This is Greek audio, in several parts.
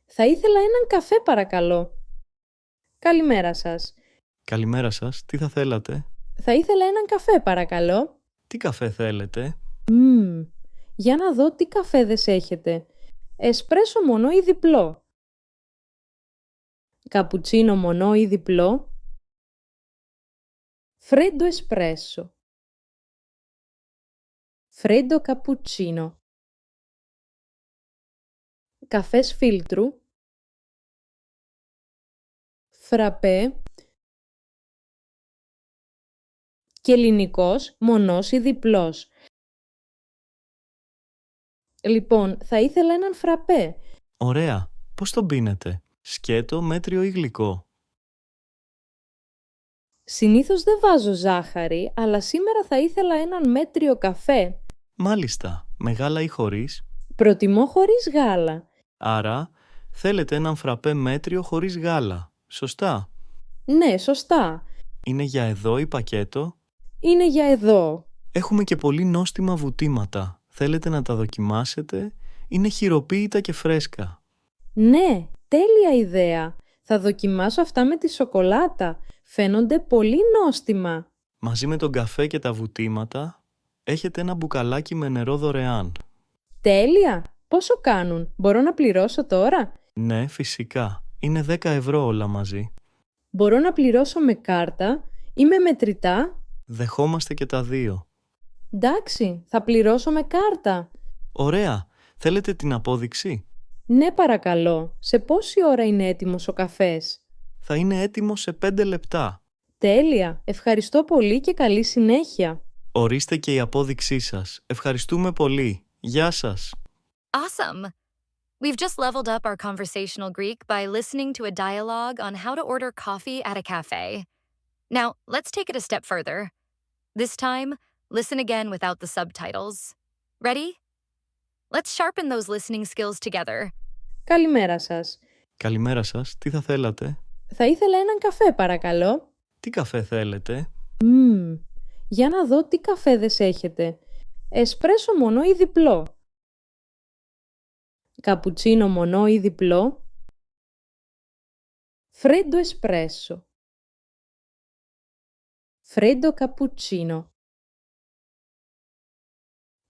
Θα ήθελα έναν καφέ παρακαλώ. Καλημέρα σας. Καλημέρα σας, τι θα θέλατε? Θα ήθελα έναν καφέ παρακαλώ. Τι καφέ θέλετε? Για να δω τι καφέδες έχετε. Εσπρέσο μονό ή διπλό? Καπουτσίνο μονό ή διπλό? Φρέντο εσπρέσο. Φρέντο καπουτσίνο. Καφές φίλτρου. Φραπέ. Και ελληνικός μονός ή διπλός? Λοιπόν, θα ήθελα έναν φραπέ. Ωραία, πώς τον πίνετε? Σκέτο, μέτριο ή γλυκό? Συνήθως δεν βάζω ζάχαρη, αλλά σήμερα θα ήθελα έναν μέτριο καφέ. Μάλιστα, με γάλα ή χωρίς? Προτιμώ χωρίς γάλα. Άρα, θέλετε έναν φραπέ μέτριο χωρίς γάλα, σωστά? Ναι, σωστά. Είναι για εδώ ή πακέτο? Είναι για εδώ. Έχουμε και πολύ νόστιμα βουτήματα. Θέλετε να τα δοκιμάσετε? Είναι χειροποίητα και φρέσκα. Ναι, τέλεια ιδέα. Θα δοκιμάσω αυτά με τη σοκολάτα. Φαίνονται πολύ νόστιμα. Μαζί με τον καφέ και τα βουτήματα, έχετε ένα μπουκαλάκι με νερό δωρεάν. Τέλεια! Πόσο κάνουν? Μπορώ να πληρώσω τώρα? Ναι, φυσικά. Είναι 10 ευρώ όλα μαζί. Μπορώ να πληρώσω με κάρτα ή με μετρητά? Δεχόμαστε και τα δύο. Εντάξει, θα πληρώσω με κάρτα. Ωραία. Θέλετε την απόδειξη? Ναι, παρακαλώ. Σε πόση ώρα είναι έτοιμος ο καφές? Θα είναι έτοιμο σε 5 λεπτά. Τέλεια! Ευχαριστώ πολύ και καλή συνέχεια. Ορίστε και η απόδειξή σας. Ευχαριστούμε πολύ. Γεια σας. Awesome! We've just leveled up our conversational Greek by listening to a dialogue on how to order coffee at a cafe. Now, let's take it a step further. This time, listen again without the subtitles. Ready? Let's sharpen those listening skills together. Καλημέρα σας. Καλημέρα σας. Τι θα θέλατε? Θα ήθελα έναν καφέ παρακαλώ. Τι καφέ θέλετε? Για να δω τι καφέδες έχετε. Εσπρέσο μονό ή διπλό? Καπουτσίνο μονό ή διπλό? Φρέντο εσπρέσο. Φρέντο καπουτσίνο.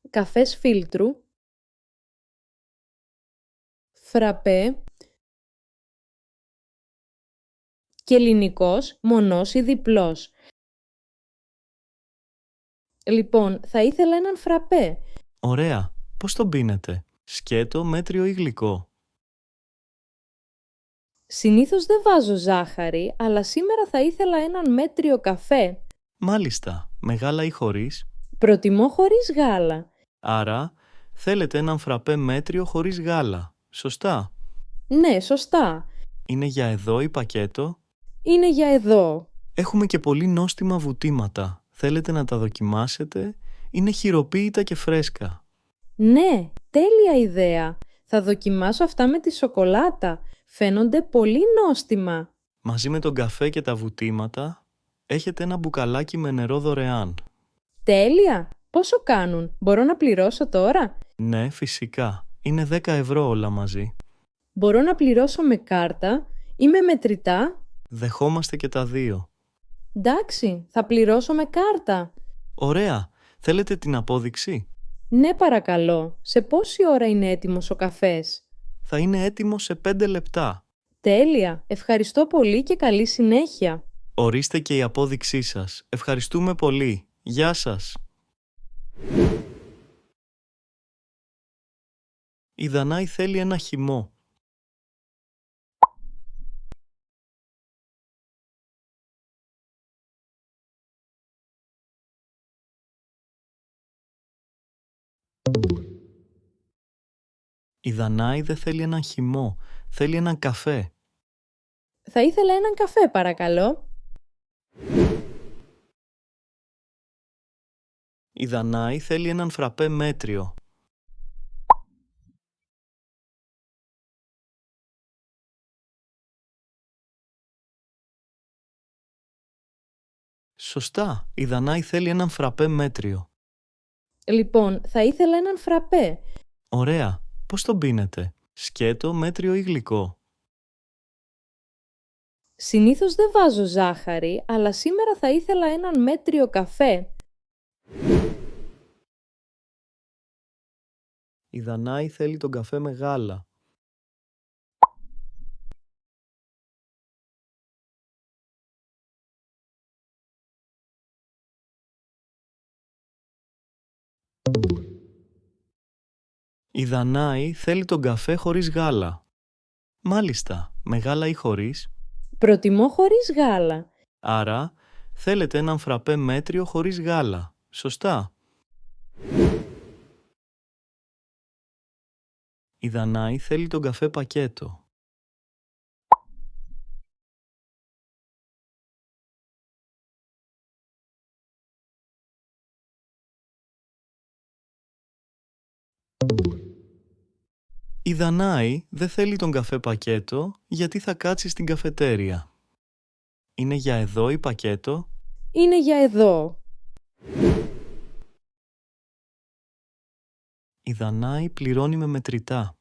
Καφές φίλτρου. Φραπέ. Και ελληνικός μονός ή διπλός? Λοιπόν, θα ήθελα έναν φραπέ. Ωραία. Πώς τον πίνετε? Σκέτο, μέτριο ή γλυκό? Συνήθως δεν βάζω ζάχαρη, αλλά σήμερα θα ήθελα έναν μέτριο καφέ. Μάλιστα. Με γάλα ή χωρίς? Προτιμώ χωρίς γάλα. Άρα, θέλετε έναν φραπέ μέτριο χωρίς γάλα, σωστά? Ναι, σωστά. Είναι για εδώ ή πακέτο? Είναι για εδώ. Έχουμε και πολύ νόστιμα βουτήματα. Θέλετε να τα δοκιμάσετε? Είναι χειροποίητα και φρέσκα. Ναι, τέλεια ιδέα. Θα δοκιμάσω αυτά με τη σοκολάτα. Φαίνονται πολύ νόστιμα. Μαζί με τον καφέ και τα βουτήματα, έχετε ένα μπουκαλάκι με νερό δωρεάν. Τέλεια! Πόσο κάνουν? Μπορώ να πληρώσω τώρα? Ναι, φυσικά. Είναι 10 ευρώ όλα μαζί. Μπορώ να πληρώσω με κάρτα ή με μετρητά? Δεχόμαστε και τα δύο. Εντάξει, θα πληρώσω με κάρτα. Ωραία. Θέλετε την απόδειξη? Ναι, παρακαλώ. Σε πόση ώρα είναι έτοιμος ο καφές? Θα είναι έτοιμο σε 5 λεπτά. Τέλεια! Ευχαριστώ πολύ και καλή συνέχεια. Ορίστε και η απόδειξή σας. Ευχαριστούμε πολύ. Γεια σας. Η Δανάη θέλει ένα χυμό. Η Δανάη δεν θέλει έναν χυμό. Θέλει έναν καφέ. Θα ήθελα έναν καφέ παρακαλώ. Η Δανάη θέλει έναν φραπέ μέτριο. Σωστά. Η Δανάη θέλει έναν φραπέ μέτριο. Λοιπόν, θα ήθελα έναν φραπέ. Ωραία. Πώς τον πίνετε? Σκέτο, μέτριο ή γλυκό? Συνήθως δεν βάζω ζάχαρη, αλλά σήμερα θα ήθελα έναν μέτριο καφέ. Η Δανάη θέλει τον καφέ με γάλα. Η Δανάη θέλει τον καφέ χωρίς γάλα. Μάλιστα, με γάλα ή χωρίς? Προτιμώ χωρίς γάλα. Άρα, θέλετε έναν φραπέ μέτριο χωρίς γάλα. Σωστά. Η Δανάη θέλει τον καφέ πακέτο. Η Δανάη δεν θέλει τον καφέ πακέτο γιατί θα κάτσει στην καφετέρια. Είναι για εδώ ή πακέτο? Είναι για εδώ. Η Δανάη πληρώνει με μετρητά.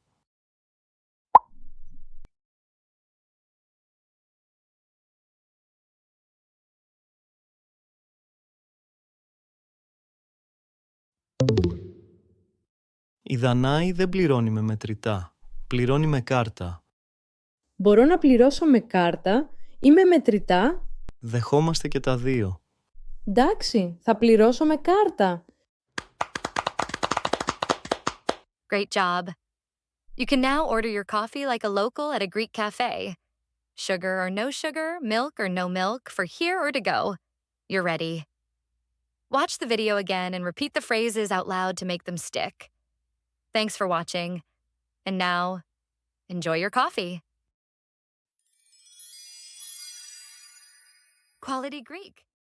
Η Δανάη δεν πληρώνει με μετρητά. Πληρώνει με κάρτα. Μπορώ να πληρώσω με κάρτα ή με μετρητά? Δεχόμαστε και τα δύο. Εντάξει, θα πληρώσω με κάρτα. Great job. You can now order your coffee like a local at a Greek cafe. Sugar or no sugar, milk or no milk, for here or to go. You're ready. Watch the video again and repeat the phrases out loud to make them stick. Thanks for watching. And now, enjoy your coffee. Quality Greek.